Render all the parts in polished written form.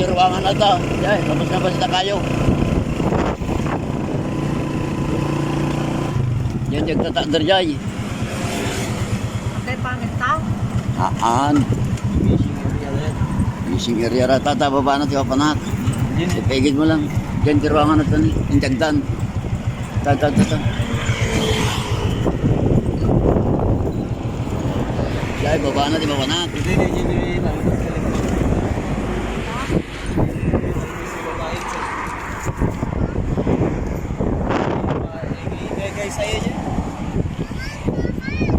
ruangan na ito. Yan, tapos na ba sila kayo? Yan, nagtatandar dyan. Okay, pangit tao. Haan. Missing area ra. Tata, baba na, tiwa panat. Ipigid mo lang. Yan, di ruangan na ito ni. Injagdan. Tata. Yan, baba na, tiwa panat.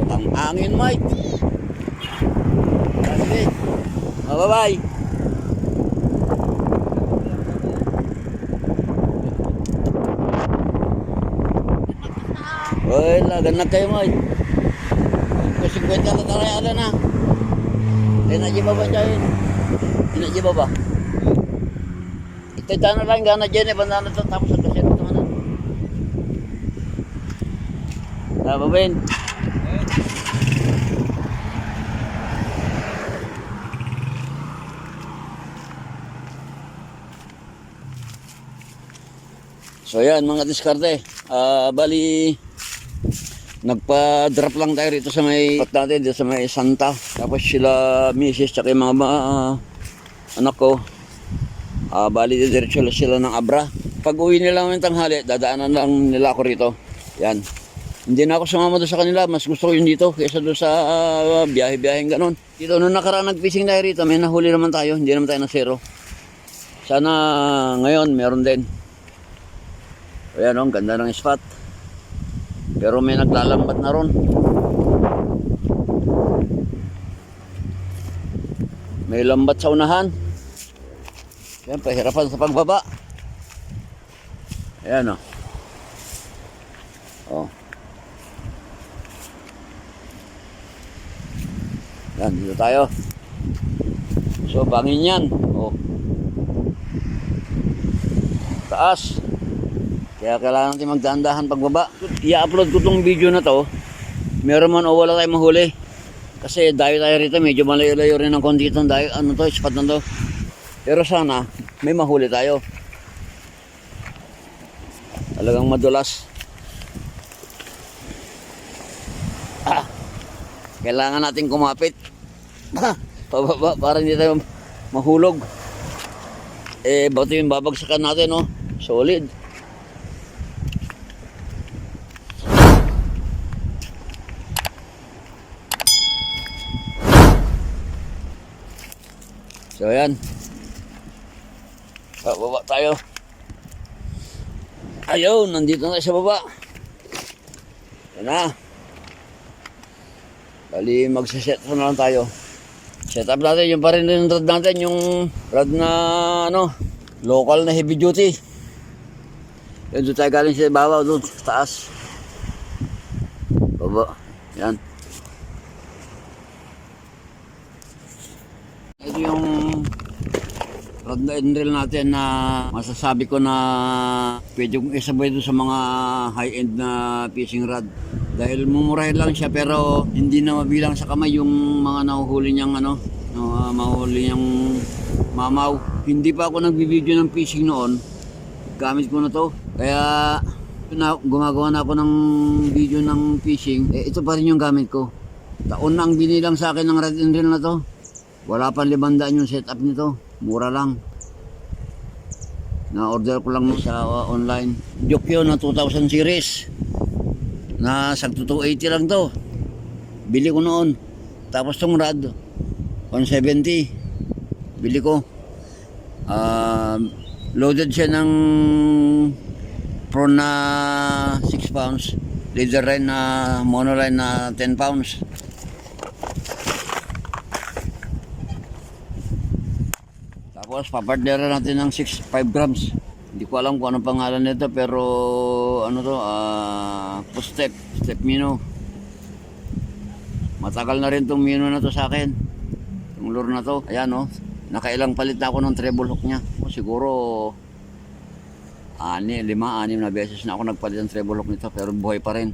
Ang angin, Mike. Sige. Bye-bye. Oy, lagan na kayo, Mike. Kasi 50 na tayo na. Hindi na ba dyan? Hindi na ba? Ito na lang gana dyan eh. Banda na ito. Tapos sa kasi ito na. Babin. So yan mga diskarte, bali nagpa-drop lang tayo rito sa may spot natin, dito sa may Santa. Tapos sila misis tsaka yung mga anak ko, bali diretso sila ng Abra. Pag uwi nila ng tanghali, dadaanan lang nila ako rito. Yan. Hindi na ako sumama doon sa kanila, mas gusto ko yun dito kaysa doon sa biyahe-biyaheng ganon. Dito nung nakaraan nag-fishing tayo rito, may nahuli naman tayo, hindi naman tayo na zero. Sana ngayon meron din. Ayan o, ganda ng spot. Pero may naglalambat na ron. May lambat sa unahan. Ayan, pahirapan sa pagbaba. Ayan o. Oh. Yan, dito tayo. So, bangin yan. Oh. Taas. Kaya kailangan natin magdahan-dahan pagbaba. I-upload ko tong video na to. Meron man o wala tayong mahuli. Kasi dayo tayo rito. Medyo malayo-layo rin ng konti itong dayo. Ano to? Spot na to. Pero sana may mahuli tayo. Talagang madulas. Kailangan natin kumapit. Pababa para hindi tayo mahulog. Bato yung babagsakan natin, no? Solid. So ayan. Baba tayo. Ayun, nandito na sa baba. Yan na. Bali magsiset na lang tayo. Set up natin yung pa rin yung rod natin. Yung rod na ano, local na heavy duty. Yan doon tayo galing sa baba, doon sa taas. Baba. Yan. Ito yung rod na drill natin na masasabi ko na pwede kong isabay doon sa mga high-end na fishing rod. Dahil mumurahin lang siya pero hindi na mabilang sa kamay yung mga nahuhuli niyang ano, mahuli niyang mamaw. Hindi pa ako nagbibideo ng fishing noon. Gamit ko na to. Kaya gumagawa na ako ng video ng fishing. Ito pa rin yung gamit ko. Taon na ang binilang sa akin ng rod and reel na to. Wala pa 500 yung setup nito. Mura lang. Na-order ko lang sa online. Jokyo na 2000 series. Na sagto 280 lang to. Bili ko noon. Tapos tong rod 170. Bili ko. Loaded siya ng prawn na 6 pounds. Leader line na monoline na 10 pounds. Tapos papardera natin ng 5 grams. Hindi ko alam kung anong pangalan nito pero ano to, step Mino. Matagal na rin tong Mino na to sa akin. Yung lure na to, ayan oh. Nakailang palit na ako ng treble hook niya. Siguro 5 na beses na ako nagpalit ng treble hook nito pero buhay pa rin.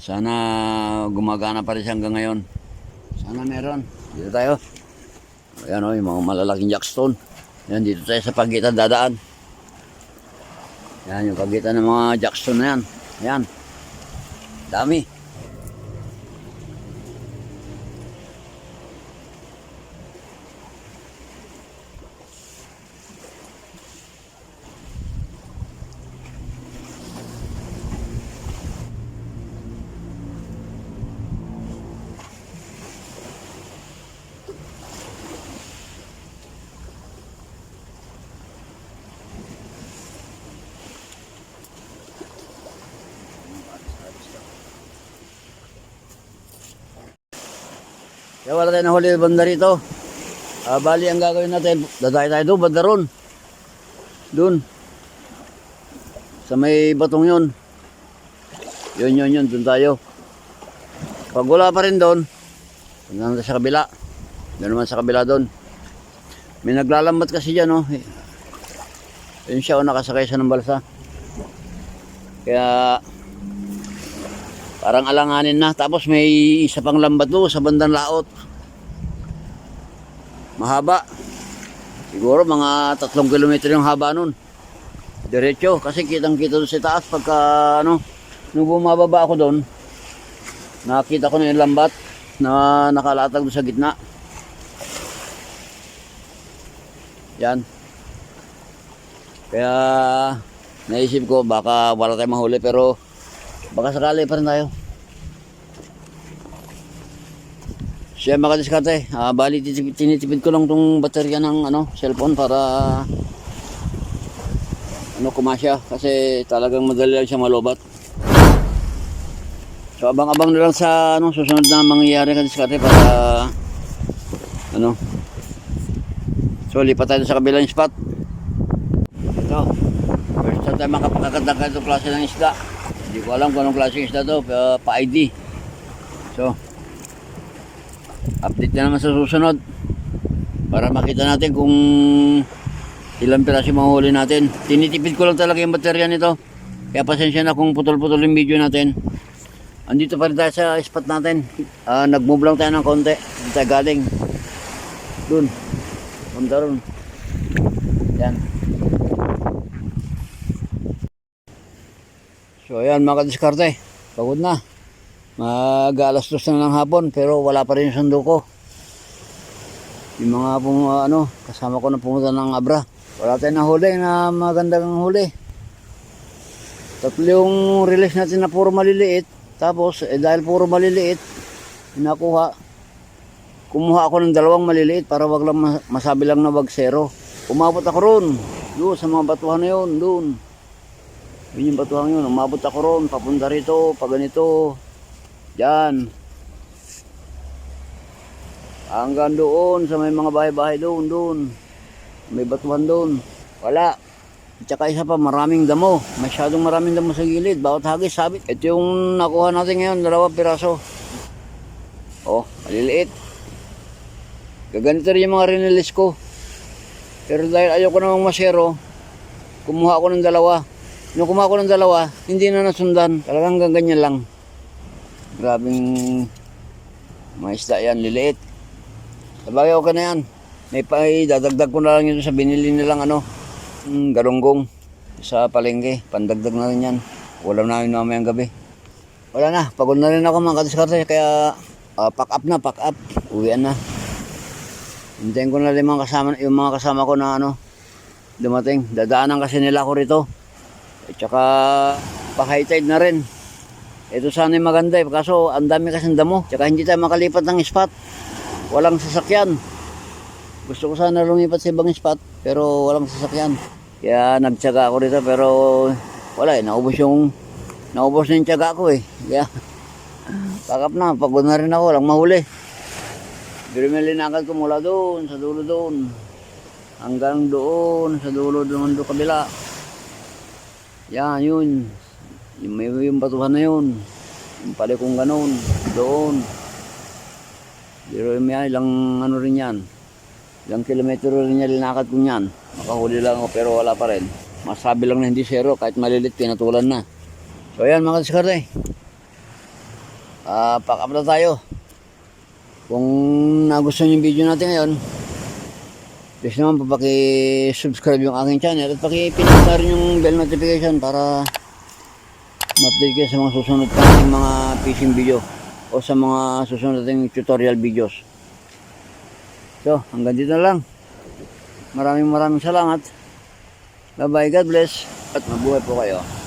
Sana gumagana pa rin siya hanggang ngayon. Sana meron. Dito tayo. Ayan o, yung mga malalaking jackstone. Yan, dito tayo sa pagitan dadaan. Yan, yung pagitan ng mga jackstone na yan. Ayan. Dami. Kaya wala tayo nahuli banda rito. Bali ang gagawin natin, dadayo tayo doon, banda ron. Doon. Sa may batong yun. Yun, doon tayo. Pag wala pa rin doon, punta natin sa kabila. Doon naman sa kabila doon. May naglalambat kasi dyan, oh. Yun siya, nakasakay siya ng balsa. Kaya parang alanganin na. Tapos may isa pang lambat doon sa bandang laot. Mahaba. Siguro mga 3 kilometro yung haba nun. Diretso. Kasi kitang-kita doon sa taas. Pagka ano, nung bumababa ako doon, nakita ko na yung lambat na nakalatag doon sa gitna. Yan. Kaya naisip ko baka wala tayong mahuli, pero baka sakali pa rin tayo. Siya mga diskarte. Bali tinitipid ko lang tong baterya ng cellphone para kumasya, kasi talagang madali lang siya malobat. So abang-abang na lang sa susunod na mangyayari ka diskarte para So lipat tayo sa kabilang spot. Ito. First time tayo makapagkakadang ka itong klase ng isda. Hindi ko alam kung anong klase ng isda ito, pa-ID. So update na naman sa susunod para makita natin kung ilang piraso mahuli natin. Tinitipid ko lang talaga yung baterya nito, kaya pasensya na kung putol-putol yung video natin. Andito pa rin tayo sa spot natin. Nag-move lang tayo ng konti. Dito tayo galing dun, punta ron. Yan. So ayan mga kadiskarte, pagod na. Mag-alas 2 na ng hapon, pero wala pa rin yung sundo ko. Yung mga kasama ko na pumunta ng Abra, wala tayong nahuli na magandang huli. 3 yung release natin na puro maliliit. Tapos dahil puro maliliit kumuha ako ng 2 maliliit para wag lang masabi lang na wag 0. Umabot ako ron doon sa mga batuhan na yun, doon. Yun yung batuhan yun, umabot ako ron papunta rito, pag ganito dyan hanggang doon sa may mga bahay-bahay doon may batuhan doon, wala. At saka isa pa, maraming damo, masyadong maraming damo sa gilid, bawat hagis sabit. Ito yung nakuha natin ngayon, 2 piraso. Oh, maliliit. Gaganito rin yung mga rinilis ko, pero dahil ayoko namang masero, kumuha ako ng 2. Nung kumuha ko ng 2, hindi na nasundan, talagang ganyan lang. Grabing mga isda yan, liliit. Sabagay okay na yan. May dadagdag ko na lang yun sa binili nilang galunggong sa palengke. Pandagdag na rin yan. Ulam namin mamayang gabi. Wala na, pagod na rin ako mga kadiskarte. Kaya pack up. Uwian na. Hintayin ko na rin yung mga kasama ko na dumating. Dadaanan kasi nila ako rito. At saka pa-high tide na rin. Ito sana yung maganda kaso ang dami kasing damo. Tsaka hindi tayo makalipat ng spot. Walang sasakyan. Gusto ko sana lumipat sa ibang spot, pero walang sasakyan. Kaya nagtyaga ako dito, pero wala naubos na yung tyaga ko Kaya pakap na, pagod na rin ako, walang mahuli. Pero may linakad ko mula doon, sa dulo doon. Hanggang doon, sa dulo doon kabila. Yan, yun. Yung batuhan na yun, yung pali kong ganun, doon. Pero may ilang rin yan, ilang kilometro rin niya linakad ko yan. Makahuli lang ako pero wala pa rin. Masabi lang na hindi 0, kahit malilit pinatulan na. So ayan mga diskarte, pack up na tayo. Kung nagustuhan yung video natin ngayon, please naman paki-subscribe yung aking channel at paki-pindutin na rin yung bell notification para ma-update kayo sa mga susunod nating mga fishing video o sa mga susunod nating tutorial videos. So, hanggang dito na lang. Maraming salamat. Bye bye, God bless at mabuhay po kayo.